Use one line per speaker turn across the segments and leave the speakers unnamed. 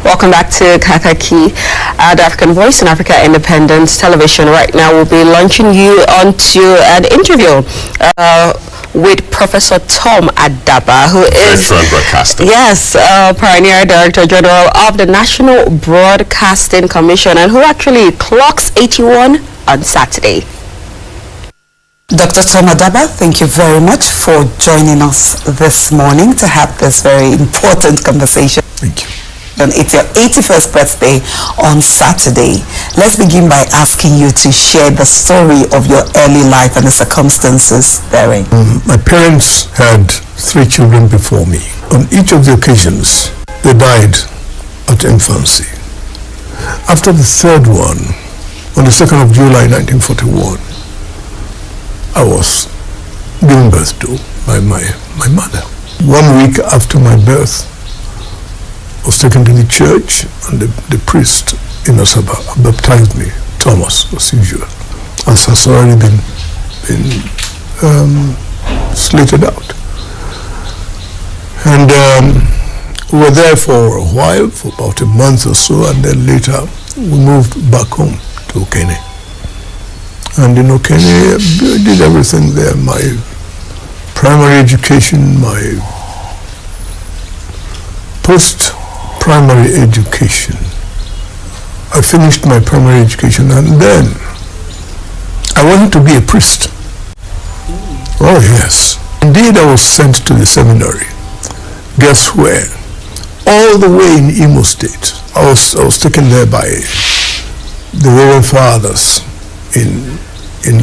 Welcome back to KAKAAKI, the African Voice in Africa Independent Television. Right now we'll be launching you onto an interview with Professor Thomas Adaba, who is Pioneer Director General of the National Broadcasting Commission, and who actually clocks 81 on Saturday.
Dr. Thomas Adaba, thank you very much for joining us this morning to have this very important conversation.
Thank you.
And it's your 81st birthday on Saturday. Let's begin by asking you to share the story of your early life and the circumstances therein.
My parents had 3 children before me. On each of the occasions, they died at infancy. After the third one, on the 2nd of July 1941, I was given birth to by my mother. 1 week after my birth, I was taken to the church, and the priest in Asaba baptized me, Thomas, as usual, as has already been slated out. And we were there for a while, for about a month or so, and then later we moved back home to Okene. And in Okene, I did everything there, my primary education, my post-primary education. I finished my primary education, and then I wanted to be a priest. Oh yes. Indeed, I was sent to the seminary. Guess where? All the way in Imo State. I was taken there by the Reverend Fathers in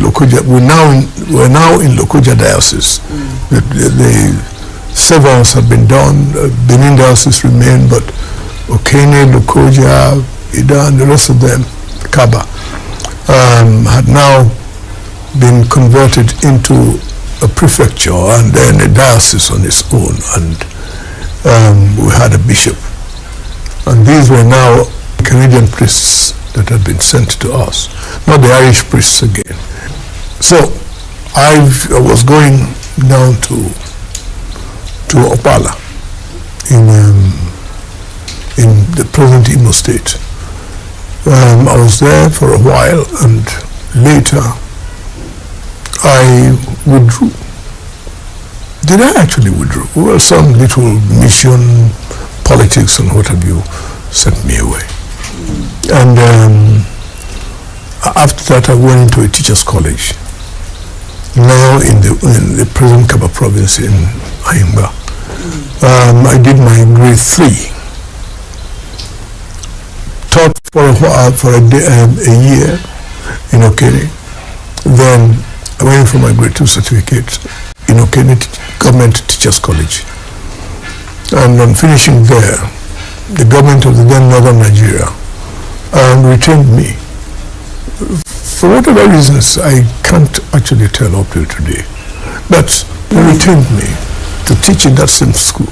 Lokoja. We're now in Lokoja Diocese. The severance had been done. Benin Diocese remained, but Okene, Lokoja, Ida, and the rest of them, Kaba, had now been converted into a prefecture and then a diocese on its own, and we had a bishop. And these were now Canadian priests that had been sent to us, not the Irish priests again. So I was going down to Opala in the present Imo State. I was there for a while, and later I withdrew. Did I actually withdraw? Well, some little mission politics and what have you sent me away. And after that I went into a teacher's college, now in the present Kaba province in Ayimba. I did my grade 3. Taught for a while, for a year in Okene. Then I went for my grade 2 certificate in Okene Government Teachers College. And on finishing there, the government of the then Northern Nigeria retained me. For whatever reasons, I can't actually tell up till today. But they retained me to teach in that same school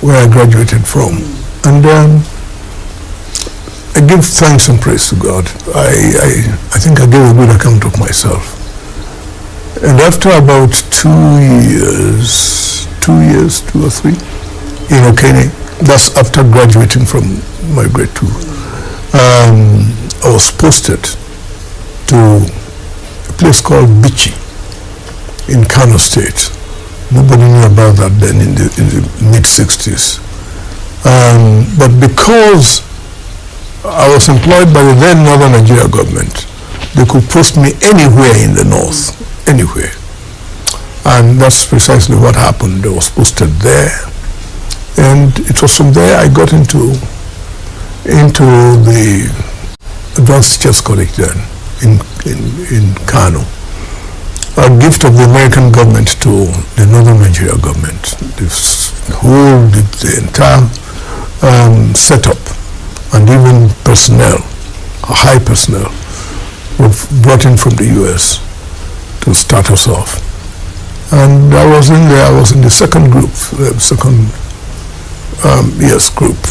where I graduated from. And I give thanks and praise to God. I think I gave a good account of myself. And after about 2 or 3, in Okene, that's after graduating from my grade 2, I was posted to a place called Bichi in Kano State. Nobody knew about that then in the mid-60s. But because I was employed by the then Northern Nigeria government, they could post me anywhere in the north, anywhere. And that's precisely what happened. I was posted there. And it was from there I got into the Advanced Teachers College then in Kano. A gift of the American government to the Northern Nigeria government. The entire setup and even personnel, high personnel, were brought in from the US to start us off. And I was in there, I was in the second group, group.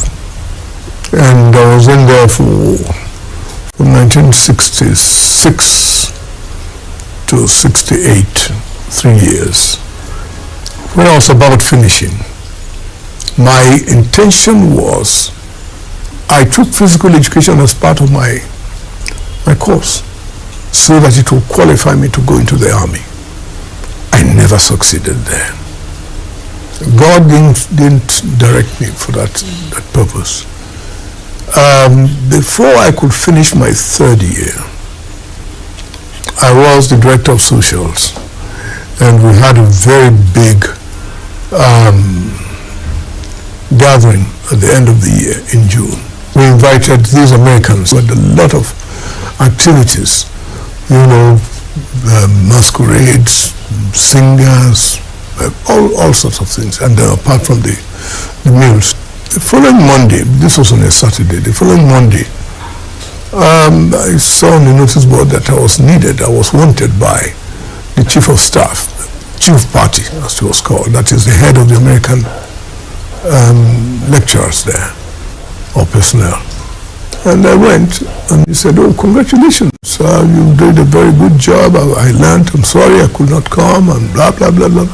And I was in there from 1966 to 68, 3 years. When I was about finishing, my intention was I took physical education as part of my course so that it will qualify me to go into the army. I never succeeded there. God didn't direct me for that purpose. Before I could finish my third year, I was the director of socials, and we had a very big gathering at the end of the year in June. We invited these Americans with a lot of activities, masquerades, singers, all sorts of things, and apart from the meals. The following Monday, this was on a Saturday, the following Monday, I saw on the notice board that I was needed, I was wanted by the chief of staff, chief party, as it was called, that is the head of the American lecturers there, or personnel. And I went, and he said, "Oh, congratulations, you did a very good job. I learned, I'm sorry I could not come," and blah, blah, blah, blah.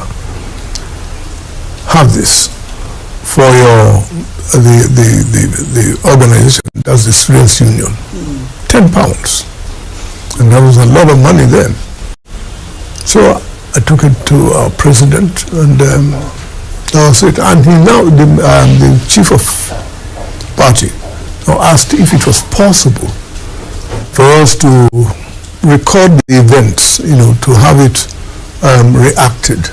Have this for the organization, that's the Students' Union. £10. And that was a lot of money then. So I took it to our president, and that was it. And he now, the chief of party, now asked if it was possible for us to record the events, to have it reacted.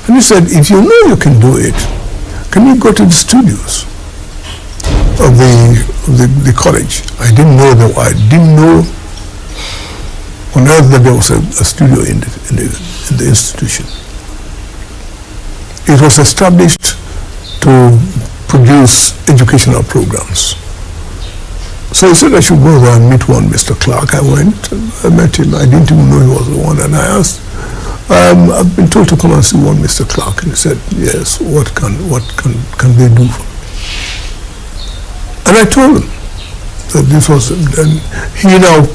And he said, if you know you can do it, can you go to the studios of the college? I didn't know on earth that there was a studio in the institution. It was established to produce educational programs. So he said I should go there and meet one Mr. Clark. I went, I met him. I didn't even know he was the one, and I asked, I've been told to come and see one Mr. Clark, and he said, yes, what can they do for me? And I told him that this was, and he now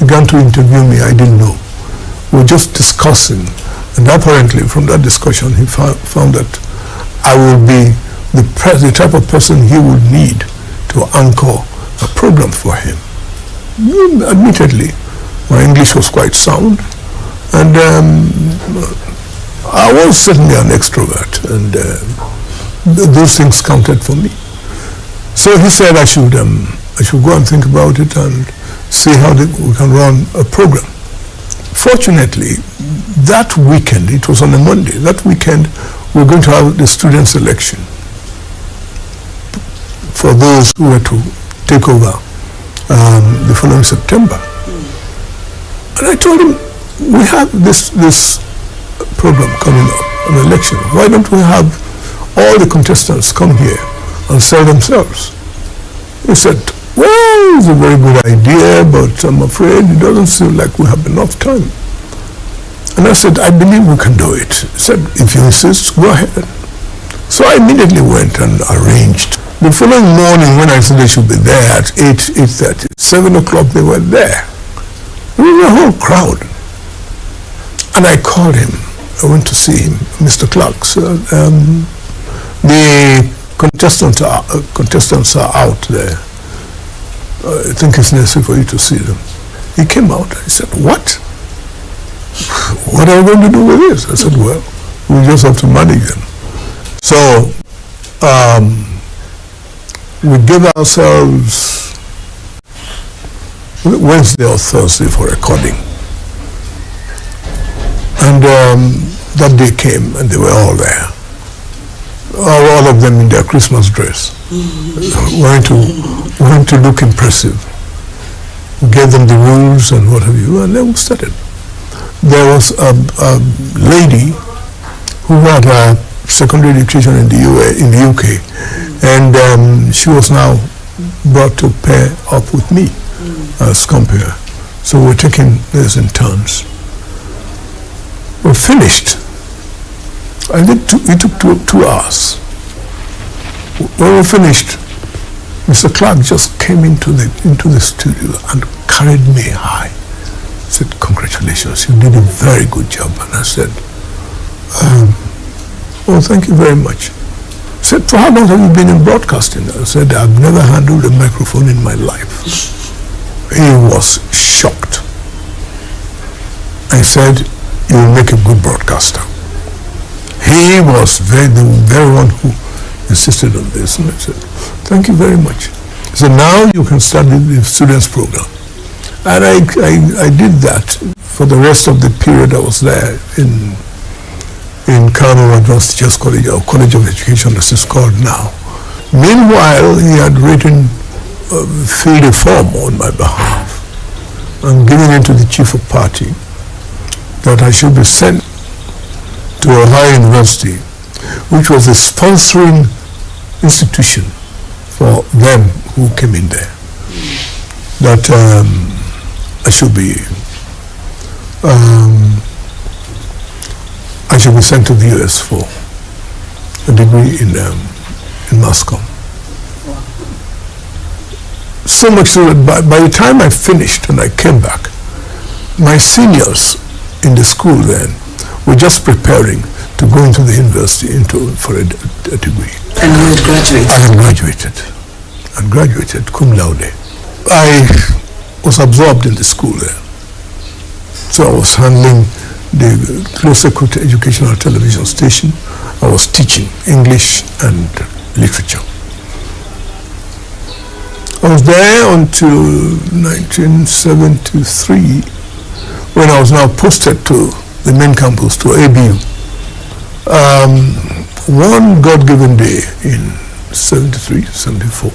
began to interview me. I didn't know. We were just discussing, and apparently from that discussion he found that I would be the type of person he would need to anchor a program for him. Admittedly, my English was quite sound, and I was certainly an extrovert, and those things counted for me. So he said I should go and think about it and see how we can run a program. Fortunately, that weekend, it was on a Monday, that weekend we were going to have the students' election for those who were to take over the following September. And I told him, we have this program coming up, an election. Why don't we have all the contestants come here and sell themselves? He said, well, it's a very good idea, but I'm afraid it doesn't seem like we have enough time. And I said, I believe we can do it. He said, if you insist, go ahead. So I immediately went and arranged. The following morning, when I said they should be there at 8:30, 7 o'clock they were there. We were a whole crowd. And I called him. I went to see him, Mr. Clark. So, the contestants are out there. I think it's necessary for you to see them. He came out. I said, what? What are we going to do with this? I said, well, we just have to manage them. So we gave ourselves Wednesday or Thursday for recording. And that day came, and they were all there. All of them in their Christmas dress, wanting to look impressive. We gave them the rules and what have you, and then we started. There was a lady who had a secondary education in the UK, and she was now brought to pair up with me as compere. So we're taking this in turns. We're finished. It took 2 hours. When we finished, Mr. Clark just came into the studio and carried me high. He said, congratulations, you did a very good job. And I said, oh, thank you very much. Said, for how long have you been in broadcasting? I said, I've never handled a microphone in my life. He was shocked. I said, you will make a good broadcaster. He was the very one who insisted on this. And I said, thank you very much. He said, now you can start the students program. And I did that for the rest of the period I was there in Kano Advanced Teachers College, or College of Education as it's called now. Meanwhile, he had filled a form on my behalf and given it to the chief of party that I should be sent to Ohio University, which was a sponsoring institution for them who came in there. That I should be sent to the US for a degree in mass comm. So much so that by the time I finished and I came back, my seniors in the school then were just preparing to go into the university for a degree.
And you had graduated?
I had graduated. And graduated cum laude. I was absorbed in the school there. So I was handling the close security educational television station. I was teaching English and literature. I was there until 1973, when I was now posted to the main campus, to ABU. One God-given day in 73, 74,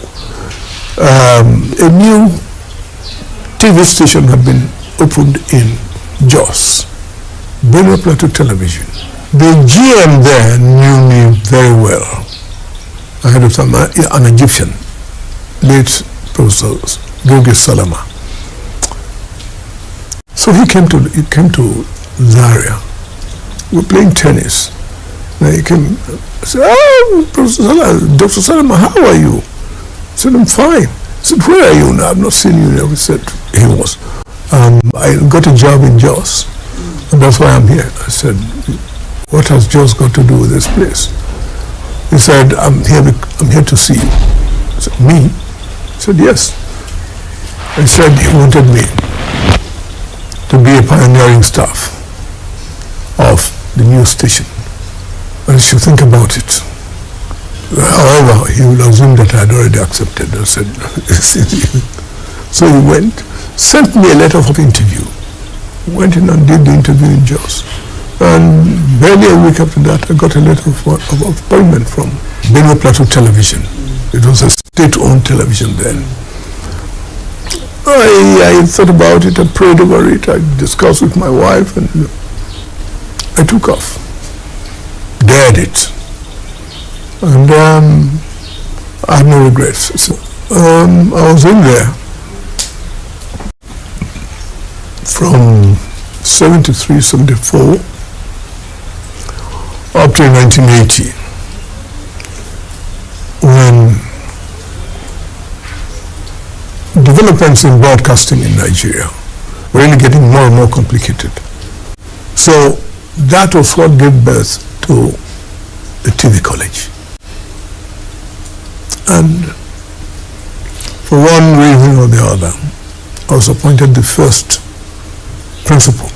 a new TV station had been opened in Jos, Benue Plateau Television. The GM there knew me very well. I had an Egyptian, late Professor Gilgis Salama. So he came to Zaria. We were playing tennis. And he came. I said, "Oh, Professor Salama, Dr. Salama, how are you?" I said, "I'm fine." I said, "Where are you now? I've not seen you." He said, he was. I got a job in Jos, and that's why I'm here. I said, "What has Jos got to do with this place?" He said, I'm here to see you." I said, "Me?" I said, "Yes." He said he wanted me to be a pioneering staff of the new station. I should think about it. However, he would assume that I had already accepted. I said, so he went, sent me a letter of interview. Went in and did the interview in Jos. And barely a week after that, I got a letter of appointment from Benue Plateau Television. It was a state-owned television then. I thought about it, I prayed over it, I discussed with my wife, and I took off. Dared it. And I have no regrets. So, I was in there from 73, 74 up to 1980, when developments in broadcasting in Nigeria were really getting more and more complicated. So that was what gave birth to the TV college. And for one reason or the other, I was appointed the first principal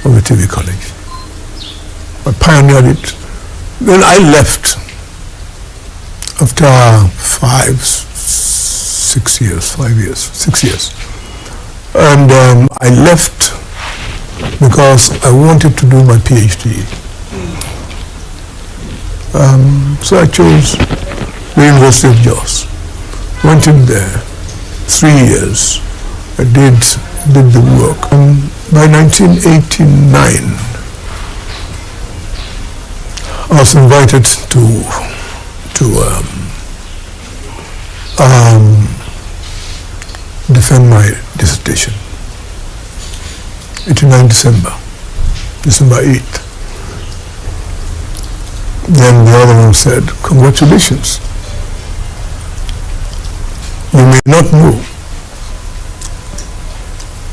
of the TV college. I pioneered it. Then I left after 6 years. And I left because I wanted to do my PhD. So I chose the University of Jos. Went in there, 3 years. I did the work. By 1989, I was invited to defend my dissertation. 89 December 8th. Then the other one said, "Congratulations. You may not know,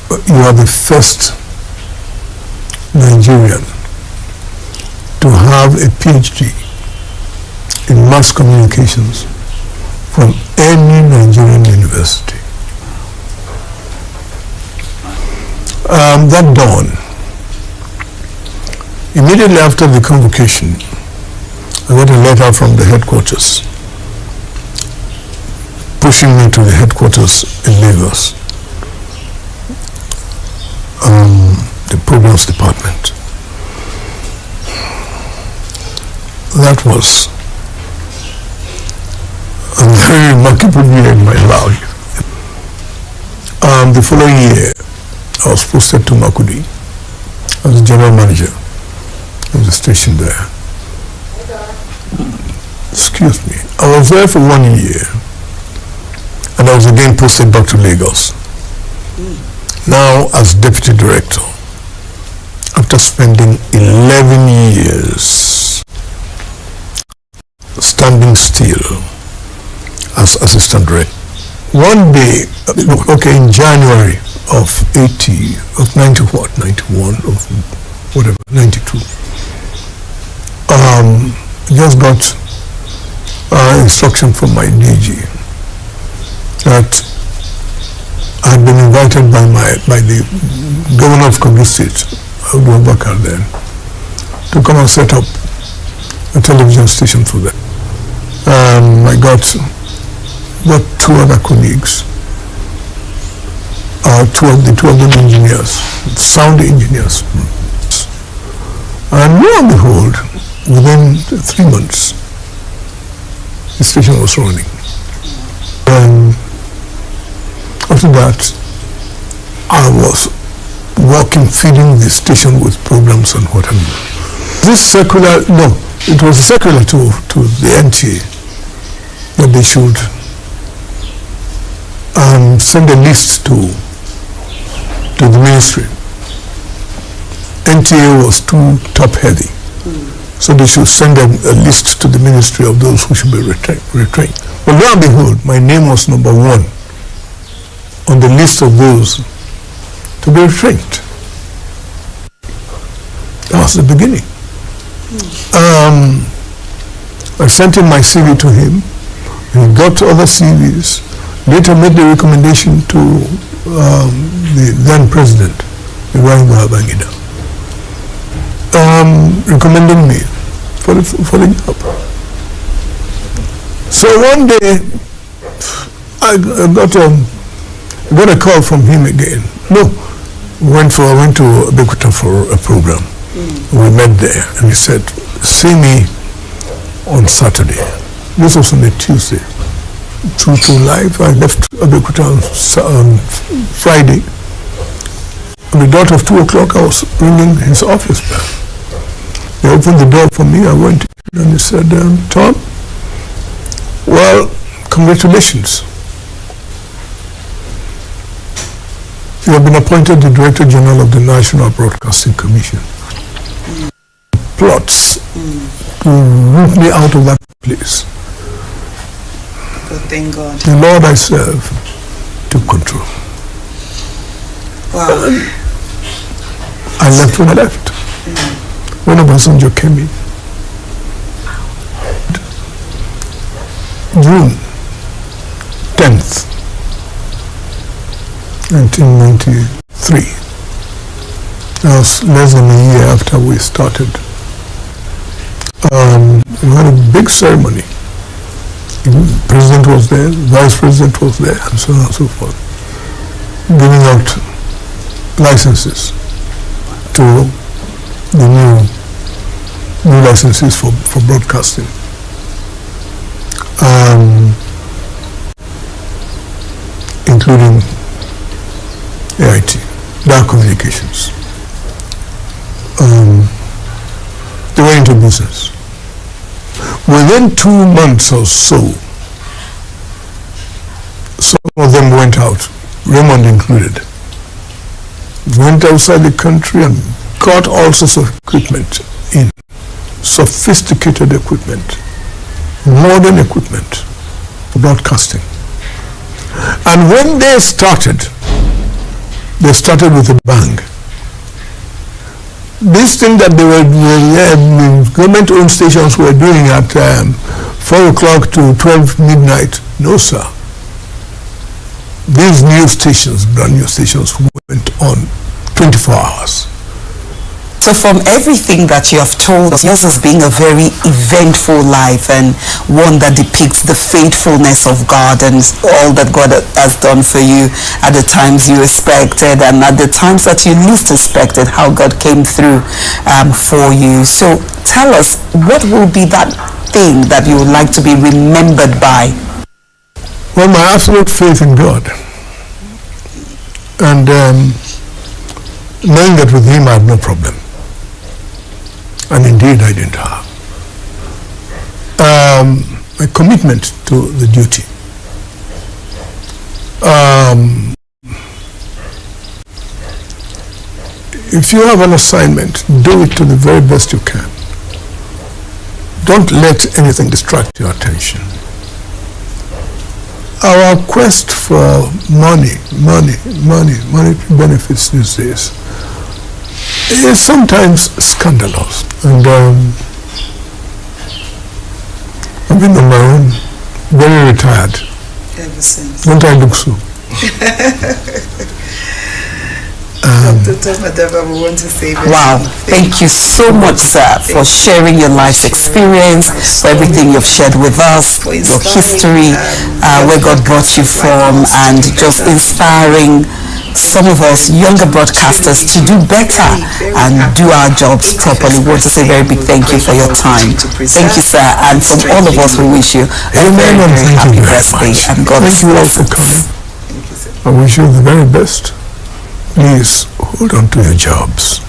but you are the first Nigerian to have a PhD in mass communications from any Nigerian university. That dawn, immediately after the convocation, I got a letter from the headquarters pushing me to the headquarters in Lagos, the programs department. That was a very remarkable year in my life. The following year, I was posted to Makudi as the general manager of the station there. Excuse me. I was there for 1 year, and I was again posted back to Lagos. Now as deputy director, after spending 11 years standing still as assistant director. One day, in January of 91 of whatever, 92, just got instruction from my DG that I had been invited by the governor of Kogi State, Abubakar then, to come and set up a television station for them. I got two other colleagues, two of them engineers, sound engineers. And lo and behold, within 3 months, the station was running. After that, I was working, feeding the station with programs and whatever. This circular, no, it was a circular to the NTA that they should send a list to the ministry. NTA was too top-heavy, so they should send a list to the ministry of those who should be retrained. But lo and behold, my name was number 1 on the list of those to be retrained. That was the beginning. I sent in my CV to him. He got other CVs. Later made the recommendation to the then president, Ibrahim Babangida, recommending me for the job. So one day, I got a call from him again. No, I went to Abeokuta for a program. We met there, and he said, "See me on Saturday." This was on a Tuesday. True life. I left Abeokuta on Friday. On the dot of 2 o'clock, I was ringing his office bell. They opened the door for me. I went in, and he said, "Tom, well, congratulations. You have been appointed the Director General of the National Broadcasting Commission." Plots to root me out of that place.
But thank God.
The Lord I serve took control.
Wow.
I left when I left. When Obasanjo came in. June 10th, 1993. That was less than a year after we started. We had a big ceremony. The president was there, the vice president was there, and so on and so forth, giving out licenses to the new licenses for broadcasting. Including AIT, Dark Communications. They went into business. Within 2 months or so, some of them went out, Raymond included. Went outside the country and got all sorts of equipment in, sophisticated equipment, modern equipment for broadcasting. And when they started with a bang. This thing that they were government-owned stations were doing at 4 o'clock to 12 midnight. No, sir. These new stations, brand new stations, went on 24 hours.
So from everything that you have told us, yours has been a very eventful life and one that depicts the faithfulness of God and all that God has done for you at the times you expected and at the times that you least expected, how God came through for you. So tell us, what will be that thing that you would like to be remembered by?
Well, my absolute faith in God. And knowing that with Him I have no problem. And indeed I didn't have. My commitment to the duty. If you have an assignment, do it to the very best you can. Don't let anything distract your attention. Our quest for money benefits these days is sometimes scandalous. And I've been on my own, very retired.
Ever since.
Don't I look so?
Dr. Thomas Adaba, we want to say wow, thank you so much, sir, for sharing your life's experience, for everything you've shared with us, your history, where God brought you from, and just inspiring some of us younger broadcasters to do better and do our jobs properly. We want to say a very big thank you for your time. Thank you, sir, and from all of us, we wish you a very, very happy birthday and God bless you.
Thank you all for coming. I wish you the very best. Please hold on to your jobs.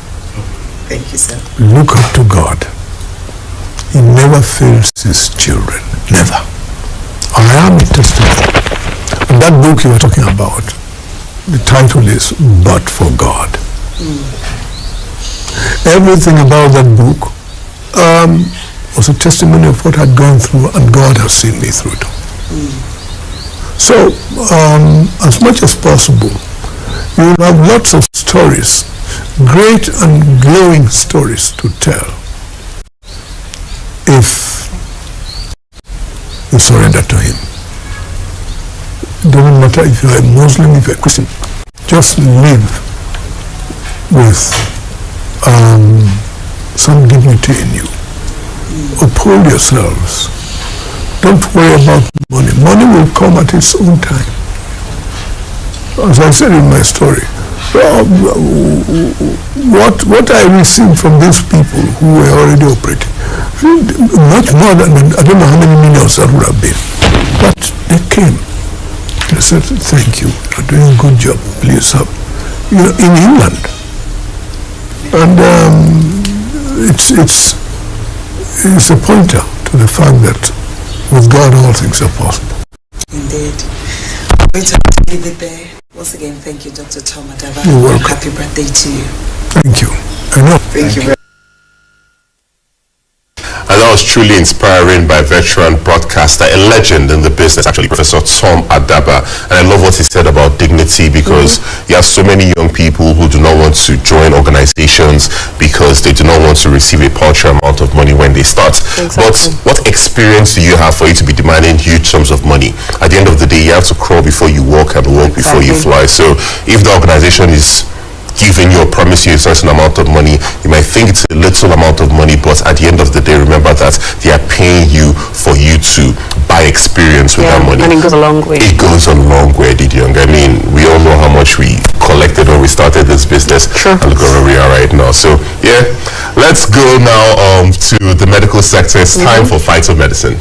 Thank you, sir.
Look up to God. He never fails His children. Never. I am a testimony. And that book you were talking about, the title is But for God. Everything about that book was a testimony of what I'd gone through, and God has seen me through it. So, as much as possible, you will have lots of stories, great and glowing stories to tell, if you surrender to Him. It doesn't matter if you are a Muslim, if you are a Christian. Just live with some dignity in you. Uphold yourselves. Don't worry about money. Money will come at its own time. As I said in my story, what I received from those people who were already operating, much more than, I don't know how many millions that would have been. But they came. They said, thank you, you're doing a good job, please help. You know, in England. And it's a pointer to the fact that with God all things are possible.
Indeed. I'm going to leave it there. Once again, thank you, Dr. Thomas Adaba.
You're welcome.
Happy birthday to you.
Thank you. I know.
Thank you very much.
And that was truly inspiring by veteran broadcaster, a legend in the business, actually, Professor Tom Adaba. And I love what he said about dignity, because you have so many young people who do not want to join organizations because they do not want to receive a paltry amount of money when they start.
Exactly.
But what experience do you have for you to be demanding huge sums of money? At the end of the day, you have to crawl before you walk and walk before you fly. So if the organization is giving you or promise you a certain amount of money, you might think it's a little amount of money, but at the end of the day, remember that they are paying you for you to buy experience with that money.
And it goes a long way.
It goes a long way, Didi Young. I mean, we all know how much we collected when we started this business.
Sure.
And look where we are right now. So yeah, let's go now to the medical sector. It's time for Fight of Medicine.